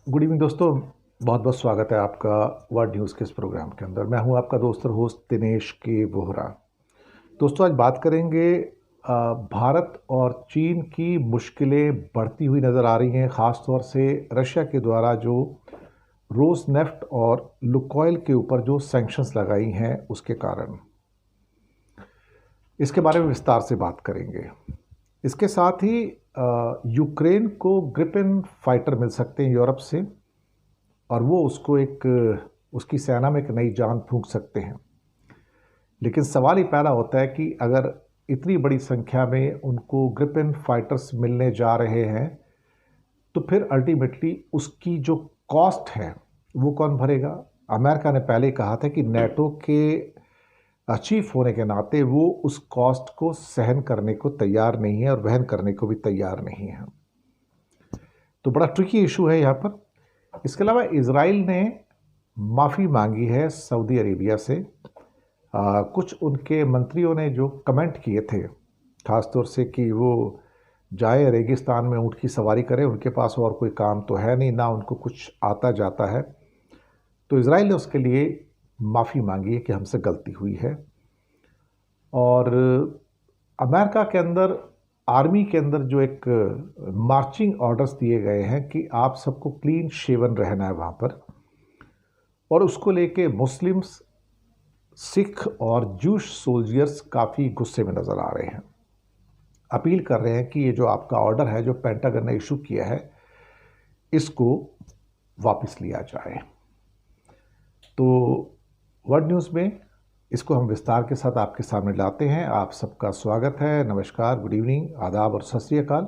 Good evening दोस्तों। बहुत बहुत स्वागत है आपका वर्ल्ड न्यूज़ के इस प्रोग्राम के अंदर। मैं हूं आपका दोस्त और होस्ट दिनेश के वोहरा। दोस्तों आज बात करेंगे भारत और चीन की मुश्किलें बढ़ती हुई नज़र आ रही हैं, ख़ास तौर से रशिया के द्वारा जो रोसनेफ्ट और लुकोइल के ऊपर जो सैंक्शंस लगाई हैं उसके कारण। इसके बारे में विस्तार से बात करेंगे। इसके साथ ही यूक्रेन को ग्रिपेन फाइटर मिल सकते हैं यूरोप से, और वो उसको उसकी सेना में एक नई जान फूंक सकते हैं। लेकिन सवाल ही पैदा होता है कि अगर इतनी बड़ी संख्या में उनको ग्रिपेन फाइटर्स मिलने जा रहे हैं तो फिर अल्टीमेटली उसकी जो कॉस्ट है वो कौन भरेगा। अमेरिका ने पहले कहा था कि नेटो के चीफ होने के नाते वो उस कॉस्ट को सहन करने को तैयार नहीं है और वहन करने को भी तैयार नहीं है। तो बड़ा ट्रिकी इशू है यहाँ पर। इसके अलावा इजराइल ने माफ़ी मांगी है सऊदी अरेबिया से। कुछ उनके मंत्रियों ने जो कमेंट किए थे, ख़ासतौर से कि वो जाए रेगिस्तान में ऊँट की सवारी करें, उनके पास और कोई काम तो है नहीं, ना उनको कुछ आता जाता है। तो इजराइल ने उसके लिए माफ़ी मांगी है कि हमसे गलती हुई है। और अमेरिका के अंदर आर्मी के अंदर जो एक मार्चिंग ऑर्डर्स दिए गए हैं कि आप सबको क्लीन शेवन रहना है वहाँ पर, और उसको लेके मुस्लिम्स, सिख और जूश सोल्जर्स काफ़ी गुस्से में नज़र आ रहे हैं। अपील कर रहे हैं कि ये जो आपका ऑर्डर है जो पेंटागन ने इशू किया है इसको वापस लिया जाए। तो वर्ल्ड न्यूज़ में इसको हम विस्तार के साथ आपके सामने लाते हैं। आप सबका स्वागत है, नमस्कार, गुड इवनिंग, आदाब और सत श्री अकाल।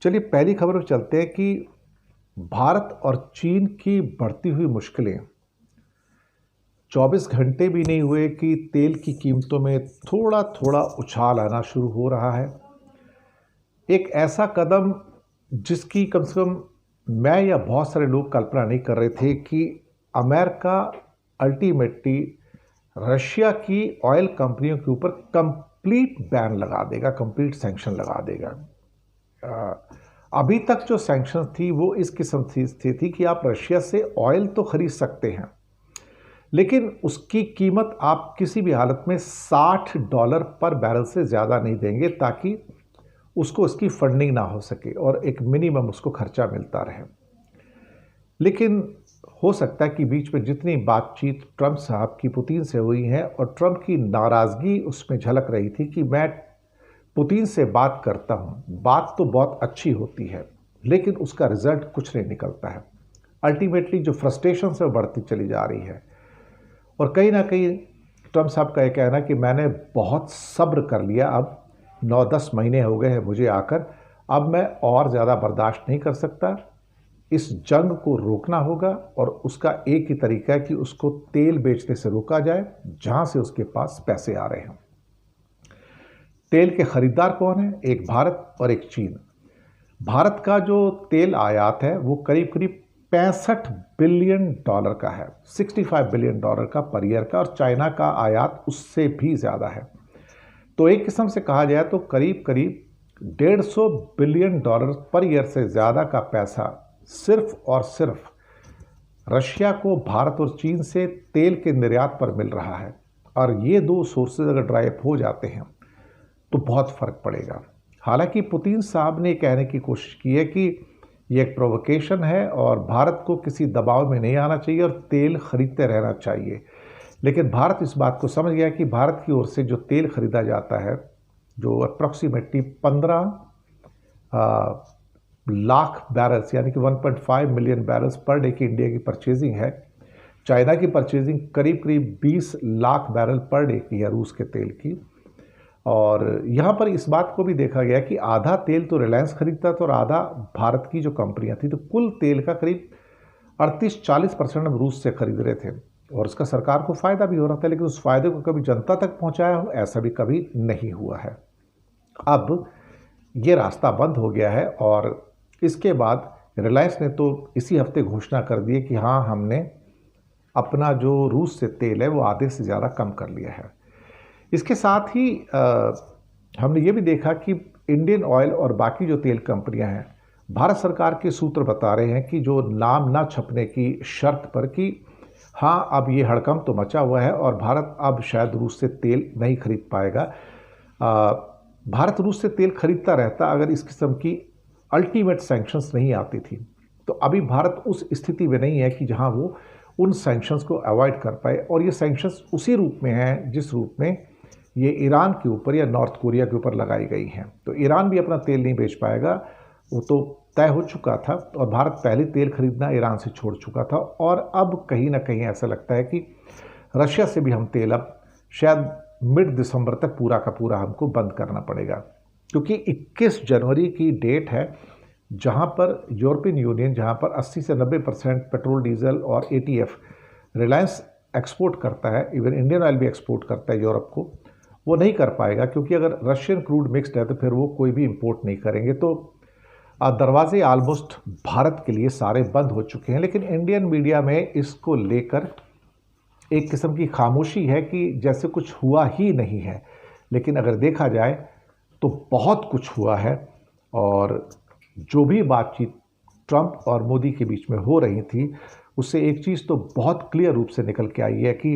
चलिए पहली खबर पर चलते हैं कि भारत और चीन की बढ़ती हुई मुश्किलें। 24 घंटे भी नहीं हुए कि तेल की कीमतों में थोड़ा थोड़ा उछाल आना शुरू हो रहा है। एक ऐसा कदम जिसकी कम से कम मैं या बहुत सारे लोग कल्पना नहीं कर रहे थे कि अमेरिका अल्टीमेटली रशिया की ऑयल कंपनियों के ऊपर कंप्लीट बैन लगा देगा, कंप्लीट सैंक्शन लगा देगा। अभी तक जो सैंक्शन थी वो इस किस्म थी कि आप रशिया से ऑयल तो खरीद सकते हैं, लेकिन उसकी कीमत आप किसी भी हालत में $60 पर बैरल से ज़्यादा नहीं देंगे ताकि उसको उसकी फंडिंग ना हो सके और एक मिनिमम उसको खर्चा मिलता रहे। लेकिन हो सकता है कि बीच में जितनी बातचीत ट्रंप साहब की पुतिन से हुई है और ट्रंप की नाराज़गी उसमें झलक रही थी कि मैं पुतिन से बात करता हूँ, बात तो बहुत अच्छी होती है लेकिन उसका रिजल्ट कुछ नहीं निकलता है। अल्टीमेटली जो फ्रस्ट्रेशन से बढ़ती चली जा रही है। और कहीं ना कहीं ट्रंप साहब का यह कहना कि मैंने बहुत सब्र कर लिया, अब 9-10 महीने हो गए हैं मुझे आकर, अब मैं और ज़्यादा बर्दाश्त नहीं कर सकता, इस जंग को रोकना होगा। और उसका एक ही तरीका है कि उसको तेल बेचने से रोका जाए जहां से उसके पास पैसे आ रहे हैं। तेल के खरीदार कौन है? एक भारत और एक चीन। भारत का जो तेल आयात है वो करीब करीब $65 बिलियन का है, $65 बिलियन का पर ईयर का, और चाइना का आयात उससे भी ज़्यादा है। तो एक किस्म से कहा जाए तो करीब करीब $150 बिलियन पर ईयर से ज़्यादा का पैसा सिर्फ और सिर्फ रशिया को भारत और चीन से तेल के निर्यात पर मिल रहा है। और ये दो सोर्सेज अगर ड्राई अप हो जाते हैं तो बहुत फ़र्क पड़ेगा। हालांकि पुतिन साहब ने कहने की कोशिश की है कि ये एक प्रोवोकेशन है और भारत को किसी दबाव में नहीं आना चाहिए और तेल खरीदते रहना चाहिए। लेकिन भारत इस बात को समझ गया कि भारत की ओर से जो तेल खरीदा जाता है, जो अप्रॉक्सीमेटली 15 लाख बैरल्स यानी कि 1.5 मिलियन बैरल्स पर डे की इंडिया की परचेजिंग है, चाइना की परचेजिंग करीब करीब 20 लाख बैरल पर डे की है रूस के तेल की। और यहाँ पर इस बात को भी देखा गया कि आधा तेल तो रिलायंस खरीदता था और आधा भारत की जो कंपनियां थी, तो कुल तेल का करीब 38-40% हम रूस से खरीद रहे थे और उसका सरकार को फ़ायदा भी हो रहा था, लेकिन उस फायदे को कभी जनता तक पहुँचाया हो ऐसा भी कभी नहीं हुआ है। अब ये रास्ता बंद हो गया है और इसके बाद रिलायंस ने तो इसी हफ्ते घोषणा कर दी है कि हाँ, हमने अपना जो रूस से तेल है वो आधे से ज़्यादा कम कर लिया है। इसके साथ ही हमने ये भी देखा कि इंडियन ऑयल और बाकी जो तेल कंपनियां हैं भारत सरकार के सूत्र बता रहे हैं कि जो नाम ना छपने की शर्त पर कि हाँ, अब ये हड़कंप तो मचा हुआ है और भारत अब शायद रूस से तेल नहीं खरीद पाएगा। भारत रूस से तेल खरीदता रहता अगर इस किस्म की अल्टीमेट सैंक्शंस नहीं आती थी। तो अभी भारत उस स्थिति में नहीं है कि जहां वो उन सैंक्शंस को अवॉइड कर पाए, और ये सैंक्शंस उसी रूप में हैं जिस रूप में ये ईरान के ऊपर या नॉर्थ कोरिया के ऊपर लगाई गई हैं। तो ईरान भी अपना तेल नहीं बेच पाएगा, वो तो तय हो चुका था, और भारत पहले तेल खरीदना ईरान से छोड़ चुका था। और अब कहीं ना कहीं ऐसा लगता है कि रशिया से भी हम तेल अब शायद मिड दिसंबर तक पूरा का पूरा हमको बंद करना पड़ेगा, क्योंकि 21 जनवरी की डेट है जहां पर यूरोपियन यूनियन, जहां पर 80 से 90% पेट्रोल, डीजल और एटीएफ रिलायंस एक्सपोर्ट करता है, इवन इंडियन ऑयल भी एक्सपोर्ट करता है यूरोप को, वो नहीं कर पाएगा, क्योंकि अगर रशियन क्रूड मिक्स्ड है तो फिर वो कोई भी इंपोर्ट नहीं करेंगे। तो दरवाजे ऑलमोस्ट भारत के लिए सारे बंद हो चुके हैं। लेकिन इंडियन मीडिया में इसको लेकर एक किस्म की खामोशी है कि जैसे कुछ हुआ ही नहीं है। लेकिन अगर देखा जाए तो बहुत कुछ हुआ है, और जो भी बातचीत ट्रंप और मोदी के बीच में हो रही थी उससे एक चीज़ तो बहुत क्लियर रूप से निकल के आई है कि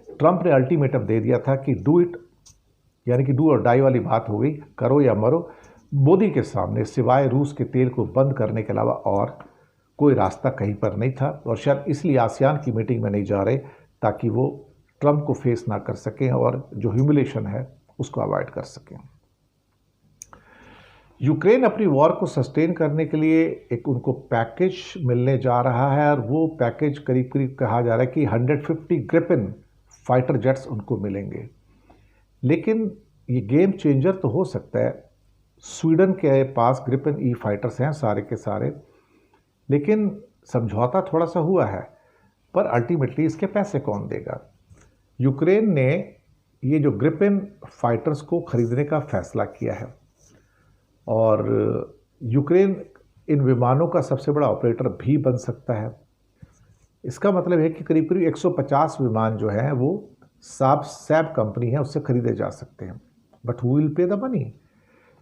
ट्रंप ने अल्टीमेटम दे दिया था कि डू इट, यानी कि डू और डाई वाली बात हो गई, करो या मरो। मोदी के सामने सिवाय रूस के तेल को बंद करने के अलावा और कोई रास्ता कहीं पर नहीं था, और शायद इसलिए आसियान की मीटिंग में नहीं जा रहे ताकि वो ट्रंप को फेस ना कर सकें और जो ह्यूमिलेशन है उसको अवॉइड कर सकें। यूक्रेन अपनी वॉर को सस्टेन करने के लिए एक उनको पैकेज मिलने जा रहा है, और वो पैकेज करीब करीब कहा जा रहा है कि 150 ग्रिपिन फाइटर जेट्स उनको मिलेंगे। लेकिन ये गेम चेंजर तो हो सकता है। स्वीडन के पास ग्रिपिन ई फाइटर्स हैं सारे के सारे, लेकिन समझौता थोड़ा सा हुआ है, पर अल्टीमेटली इसके पैसे कौन देगा? यूक्रेन ने ये जो ग्रिपिन फाइटर्स को खरीदने का फैसला किया है, और यूक्रेन इन विमानों का सबसे बड़ा ऑपरेटर भी बन सकता है। इसका मतलब है कि करीब करीब 150 विमान जो हैं वो सैब कंपनी है उससे खरीदे जा सकते हैं। But who will pay the money?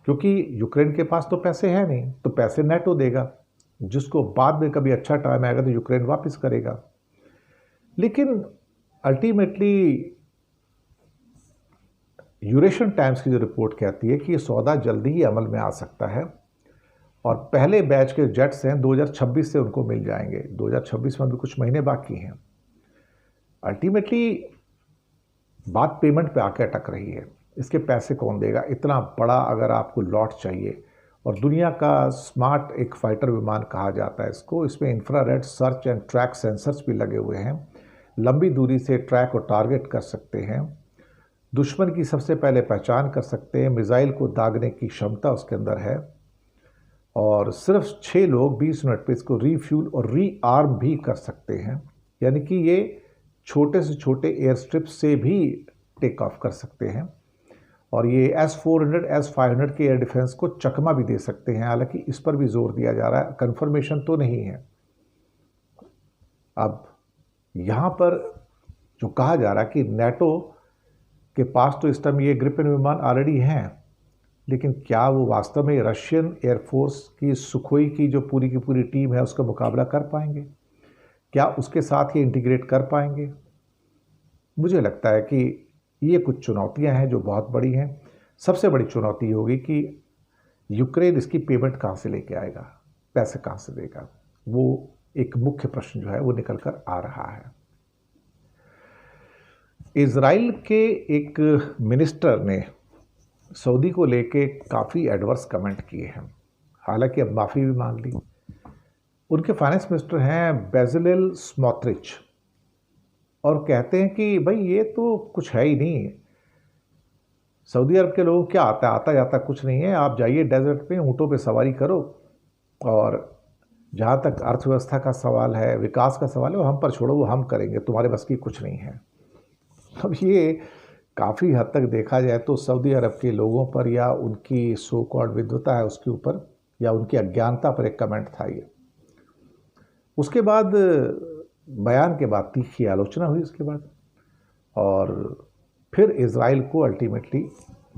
क्योंकि यूक्रेन के पास तो पैसे हैं नहीं, तो पैसे नेटो देगा, जिसको बाद में कभी अच्छा टाइम आएगा तो यूक्रेन वापस करेगा। लेकिन अल्टीमेटली यूरेशियन टाइम्स की जो रिपोर्ट कहती है कि ये सौदा जल्दी ही अमल में आ सकता है, और पहले बैच के जेट्स हैं 2026 से उनको मिल जाएंगे। 2026 में भी कुछ महीने बाकी हैं। अल्टीमेटली बात पेमेंट पे आके अटक रही है। इसके पैसे कौन देगा? इतना बड़ा अगर आपको लॉट चाहिए, और दुनिया का स्मार्ट एक फाइटर विमान कहा जाता है इसको, इसमें infrared search and track sensors भी लगे हुए हैं, लंबी दूरी से ट्रैक और टारगेट कर सकते हैं, दुश्मन की सबसे पहले पहचान कर सकते हैं, मिसाइल को दागने की क्षमता उसके अंदर है, और सिर्फ 6 लोग 20 मिनट पे इसको रीफ्यूल और रीआर्म भी कर सकते हैं। यानी कि ये छोटे से छोटे एयर स्ट्रिप से भी टेक ऑफ कर सकते हैं, और ये S-400, S-500 के एयर डिफेंस को चकमा भी दे सकते हैं। हालांकि इस पर भी जोर दिया जा रहा है, कंफर्मेशन तो नहीं है। अब यहाँ पर जो कहा जा रहा है कि नेटो के पास तो इस टाइम ये ग्रिपिन विमान ऑलरेडी हैं, लेकिन क्या वो वास्तव में रशियन एयरफोर्स की सुखोई की जो पूरी की पूरी टीम है उसका मुकाबला कर पाएंगे? क्या उसके साथ ये इंटीग्रेट कर पाएंगे? मुझे लगता है कि ये कुछ चुनौतियां हैं जो बहुत बड़ी हैं। सबसे बड़ी चुनौती होगी कि यूक्रेन इसकी पेमेंट कहाँ से लेके आएगा, पैसे कहाँ से देगा। वो एक मुख्य प्रश्न जो है वो निकल कर आ रहा है। इजराइल के एक मिनिस्टर ने सऊदी को लेके काफ़ी एडवर्स कमेंट किए हैं, हालांकि अब माफ़ी भी मांग ली। उनके फाइनेंस मिनिस्टर हैं बेज़लेल स्मोट्रिच, और कहते हैं कि भाई ये तो कुछ है ही नहीं, सऊदी अरब के लोगों को क्या आता है, आता जाता कुछ नहीं है, आप जाइए डेजर्ट पे ऊँटों पे सवारी करो, और जहाँ तक अर्थव्यवस्था का सवाल है, विकास का सवाल है, वो हम पर छोड़ो, वो हम करेंगे, तुम्हारे बस की कुछ नहीं है। अब ये काफ़ी हद तक देखा जाए तो सऊदी अरब के लोगों पर या उनकी सो कॉल्ड विद्वता है उसके ऊपर या उनकी अज्ञानता पर एक कमेंट था ये। उसके बाद बयान के बाद तीखी आलोचना हुई उसके बाद, और फिर इजराइल को अल्टीमेटली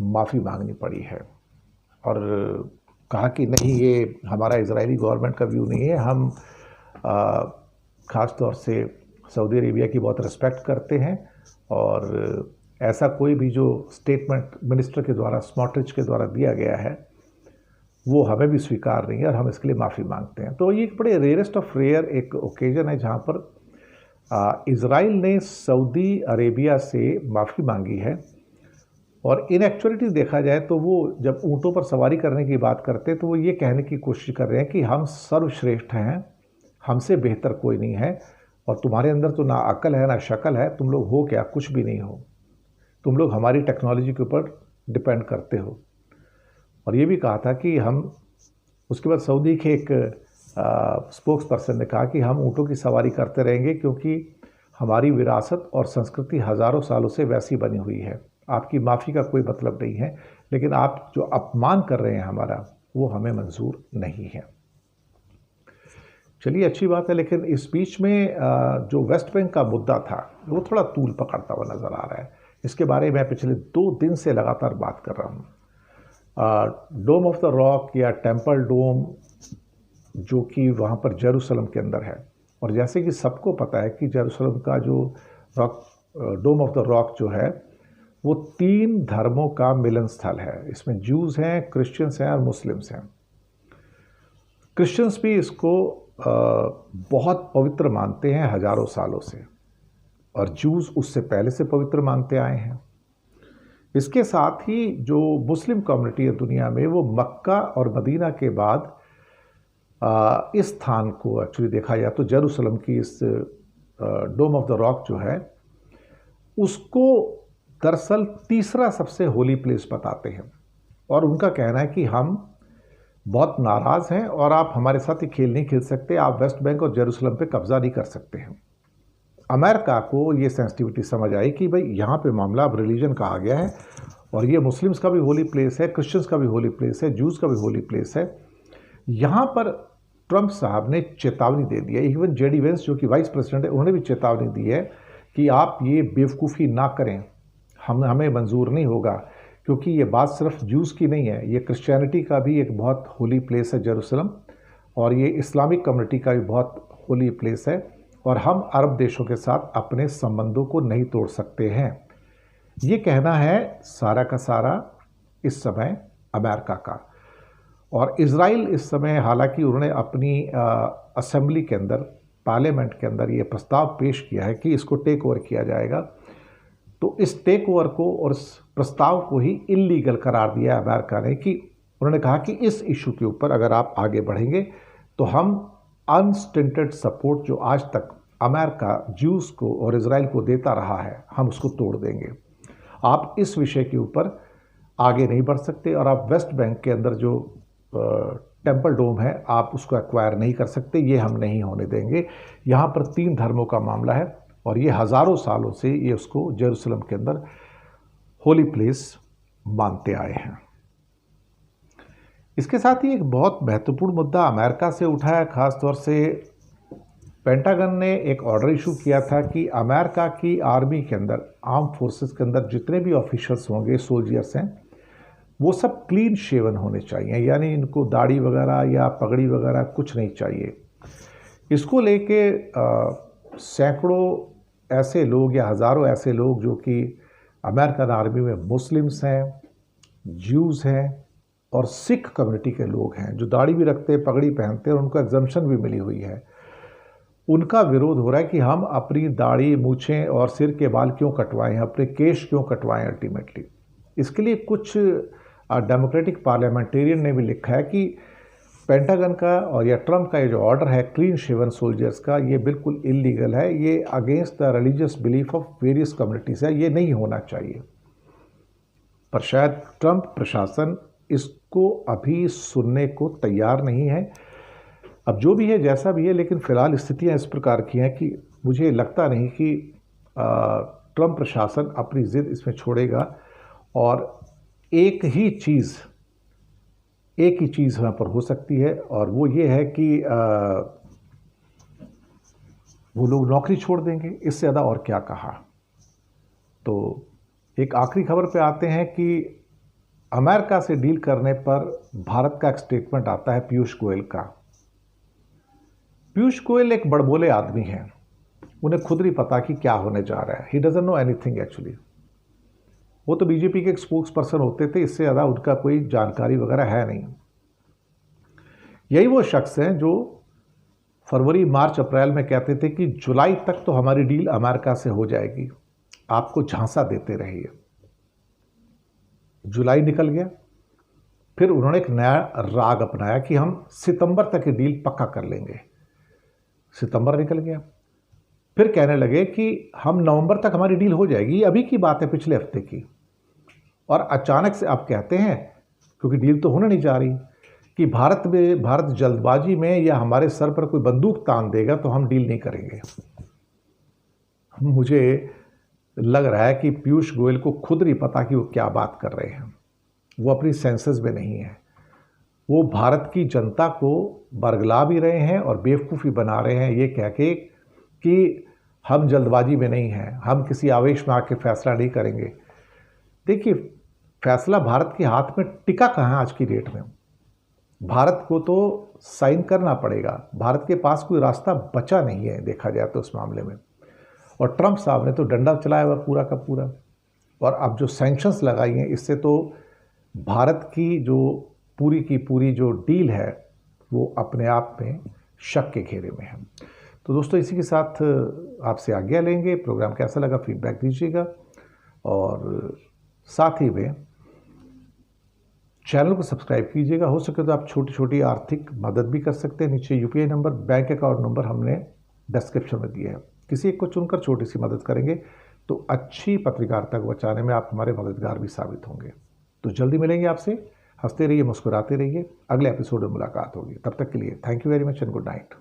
माफ़ी मांगनी पड़ी है। और कहा कि नहीं, ये हमारा इजरायली गवर्नमेंट का व्यू नहीं है, हम ख़ास तौर से सऊदी अरेबिया की बहुत रिस्पेक्ट करते हैं और ऐसा कोई भी जो स्टेटमेंट मिनिस्टर के द्वारा, स्मॉट्रिच के द्वारा दिया गया है, वो हमें भी स्वीकार नहीं है और हम इसके लिए माफ़ी मांगते हैं। तो ये एक बड़े रेयरेस्ट ऑफ रेयर एक ओकेजन है जहाँ पर इज़राइल ने सऊदी अरेबिया से माफ़ी मांगी है। और इन एक्चुअलिटी देखा जाए तो वो जब ऊँटों पर सवारी करने की बात करते हैं तो वो ये कहने की कोशिश कर रहे हैं कि हम सर्वश्रेष्ठ हैं, हमसे बेहतर कोई नहीं है और तुम्हारे अंदर तो ना अकल है ना शक्ल है, तुम लोग हो क्या, कुछ भी नहीं हो, तुम लोग हमारी टेक्नोलॉजी के ऊपर डिपेंड करते हो। और ये भी कहा था कि हम, उसके बाद सऊदी के एक स्पोक्स पर्सन ने कहा कि हम ऊँटों की सवारी करते रहेंगे क्योंकि हमारी विरासत और संस्कृति हज़ारों सालों से वैसी बनी हुई है, आपकी माफ़ी का कोई मतलब नहीं है, लेकिन आप जो अपमान कर रहे हैं हमारा, वो हमें मंजूर नहीं है। चलिए, अच्छी बात है, लेकिन इस बीच में जो वेस्ट बैंक का मुद्दा था वो थोड़ा तूल पकड़ता हुआ नज़र आ रहा है। इसके बारे में पिछले 2 दिन से लगातार बात कर रहा हूँ। डोम ऑफ द रॉक या टेम्पल डोम जो कि वहाँ पर जेरूसलम के अंदर है, और जैसे कि सबको पता है कि जेरूसलम का जो rock, Dome of the Rock जो है, वो 3 धर्मों का मिलन स्थल है। इसमें ज्यूज़ हैं, क्रिश्चियंस हैं और मुस्लिम्स हैं। क्रिश्चियंस भी इसको बहुत पवित्र मानते हैं हज़ारों सालों से, और ज्यूज़ उससे पहले से पवित्र मानते आए हैं। इसके साथ ही जो मुस्लिम कम्युनिटी है दुनिया में, वो मक्का और मदीना के बाद इस स्थान को एक्चुअली देखा जाए तो जेरूसलम की इस डोम ऑफ द रॉक जो है, उसको दरअसल तीसरा सबसे होली प्लेस बताते हैं। और उनका कहना है कि हम बहुत नाराज़ हैं और आप हमारे साथ ये खेल नहीं खेल सकते, आप वेस्ट बैंक और जेरूसलम पे कब्जा नहीं कर सकते हैं। अमेरिका को ये सेंसिटिविटी समझ आई कि भाई यहाँ पे मामला अब रिलीजन का आ गया है और ये मुस्लिम्स का भी होली प्लेस है, क्रिश्चियंस का भी होली प्लेस है, जूस का भी होली प्लेस है। यहाँ पर ट्रंप साहब ने चेतावनी दे दी है, इवन जेडी वेंस जो कि वाइस प्रेसिडेंट है, उन्होंने भी चेतावनी दी है कि आप ये बेवकूफ़ी ना करें, हमें मंजूर नहीं होगा, क्योंकि ये बात सिर्फ जूस की नहीं है, ये क्रिश्चियनिटी का भी एक बहुत होली प्लेस है जेरूसलम, और ये इस्लामिक कम्युनिटी का भी बहुत होली प्लेस है, और हम अरब देशों के साथ अपने संबंधों को नहीं तोड़ सकते हैं। ये कहना है सारा का सारा इस समय अमेरिका का। और इज़राइल इस समय, हालांकि उन्होंने अपनी असेंबली के अंदर, पार्लियामेंट के अंदर ये प्रस्ताव पेश किया है कि इसको टेक ओवर किया जाएगा, तो इस टेक ओवर को और इस प्रस्ताव को ही इल्लीगल करार दिया अमेरिका ने। कि उन्होंने कहा कि इस इशू के ऊपर अगर आप आगे बढ़ेंगे तो हम अनस्टिंटेड सपोर्ट जो आज तक अमेरिका ज्यूस को और इज़राइल को देता रहा है, हम उसको तोड़ देंगे। आप इस विषय के ऊपर आगे नहीं बढ़ सकते और आप वेस्ट बैंक के अंदर जो टेम्पल डोम है, आप उसको एक्वायर नहीं कर सकते, ये हम नहीं होने देंगे। यहाँ पर 3 धर्मों का मामला है और ये हज़ारों सालों से ये उसको जेरूसलम के अंदर होली प्लेस मानते आए हैं। इसके साथ ही एक बहुत महत्वपूर्ण मुद्दा अमेरिका से उठा है, ख़ास तौर से पेंटागन ने एक ऑर्डर इशू किया था कि अमेरिका की आर्मी के अंदर, आर्म फोर्सेस के अंदर जितने भी ऑफिसर्स होंगे, सोल्जर्स हैं, वो सब क्लीन शेवन होने चाहिए, यानी इनको दाढ़ी वगैरह या पगड़ी वगैरह कुछ नहीं चाहिए। इसको लेके सैकड़ों ऐसे लोग या हज़ारों ऐसे लोग जो कि अमेरिकन आर्मी में मुस्लिम्स हैं, ज्यूज़ हैं और सिख कम्युनिटी के लोग हैं, जो दाढ़ी भी रखते हैं, पगड़ी पहनते हैं और उनको एग्जम्पशन भी मिली हुई है, उनका विरोध हो रहा है कि हम अपनी दाढ़ी, मूछें और सिर के बाल क्यों कटवाएं, अपने केश क्यों कटवाएं अल्टीमेटली। इसके लिए कुछ डेमोक्रेटिक पार्लियामेंटेरियन ने भी लिखा है कि पेंटागन का और या ट्रंप का ये जो ऑर्डर है क्लीन शेवन सोल्जर्स का, ये बिल्कुल इलीगल है, ये against the religious belief of various communities है, ये नहीं होना चाहिए। पर शायद ट्रंप प्रशासन इसको अभी सुनने को तैयार नहीं है। अब जो भी है, जैसा भी है, लेकिन फ़िलहाल स्थितियाँ इस प्रकार की हैं कि मुझे लगता नहीं कि ट्रंप प्रशासन अपनी ज़िद इसमें छोड़ेगा और एक ही चीज़ वहाँ पर हो सकती है, और वो ये है कि वो लोग नौकरी छोड़ देंगे। इससे ज़्यादा और क्या कहा। तो एक आखिरी खबर पे आते हैं कि अमेरिका से डील करने पर भारत का एक स्टेटमेंट आता है पीयूष गोयल का। पीयूष गोयल एक बड़बोले आदमी हैं, उन्हें खुद नहीं पता कि क्या होने जा रहा है। He doesn't know anything actually. वो तो बीजेपी के एक स्पोक्स पर्सन होते थे, इससे ज़्यादा उनका कोई जानकारी वगैरह है नहीं। यही वो शख्स हैं जो फरवरी, मार्च, अप्रैल में कहते थे कि जुलाई तक तो हमारी डील अमेरिका से हो जाएगी, आपको झांसा देते रहिए। जुलाई निकल गया, फिर उन्होंने एक नया राग अपनाया कि हम सितंबर तक ये डील पक्का कर लेंगे। सितंबर निकल गया, फिर कहने लगे कि हम नवंबर तक हमारी डील हो जाएगी। अभी की बात है, पिछले हफ्ते की। और अचानक से आप कहते हैं, क्योंकि डील तो होने नहीं जा रही, कि भारत जल्दबाजी में या हमारे सर पर कोई बंदूक तान देगा तो हम डील नहीं करेंगे। मुझे लग रहा है कि पीयूष गोयल को खुद नहीं पता कि वो क्या बात कर रहे हैं। वो अपनी सेंसेस में नहीं है। वो भारत की जनता को बरगला भी रहे हैं और बेवकूफ़ी बना रहे हैं, ये कह के कि हम जल्दबाजी में नहीं हैं, हम किसी आवेश में आके फैसला नहीं करेंगे। देखिए, फैसला भारत के हाथ में टिका कहाँ है आज की डेट में। भारत को तो साइन करना पड़ेगा, भारत के पास कोई रास्ता बचा नहीं है देखा जाए तो उस मामले में। और ट्रंप साहब ने तो डंडा चलाया हुआ पूरा का पूरा। और अब जो सैंक्शंस लगाई हैं, इससे तो भारत की जो पूरी की पूरी जो डील है वो अपने आप में शक के घेरे में है। तो दोस्तों, इसी के साथ आपसे आज्ञा लेंगे। प्रोग्राम कैसा लगा फीडबैक दीजिएगा, और साथ ही में चैनल को सब्सक्राइब कीजिएगा। हो सके तो आप छोटी छोटी आर्थिक मदद भी कर सकते हैं। नीचे UPI number, bank account number हमने डिस्क्रिप्शन में दिया है। किसी एक को चुनकर छोटी सी मदद करेंगे तो अच्छी पत्रकारिता को बचाने में आप हमारे मददगार भी साबित होंगे। तो जल्दी मिलेंगे आपसे। हंसते रहिए, मुस्कुराते रहिए। अगले एपिसोड में मुलाकात होगी। तब तक के लिए thank you very much and good night.